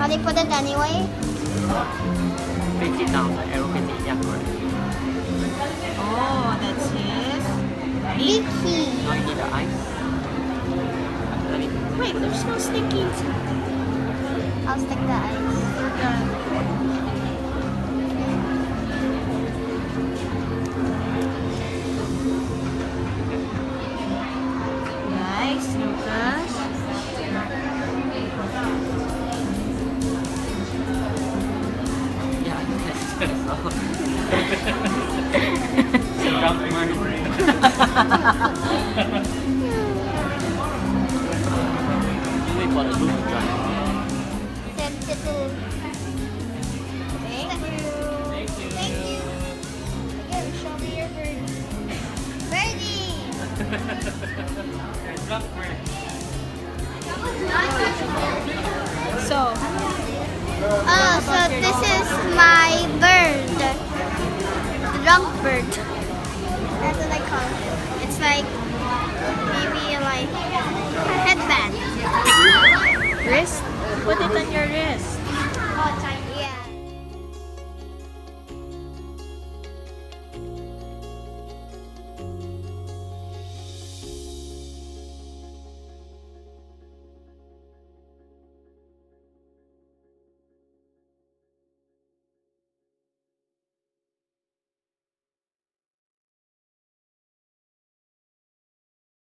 But they put it anyway. Pitch it down, the arrow pitch it, yeah, correct. Oh, that's it. Vicky. Now you need the ice. Wait, there's no sticky inside. I'll stick the ice. We're done. Nice, Lucas. Yeah, that's all. Drunk man. Wait for the loop to dry. Send it to. Thank you. Thank you. Again, show me your bird. Birdie. Drunk man. So, So this is my bird. The drunk bird. That's what I call it.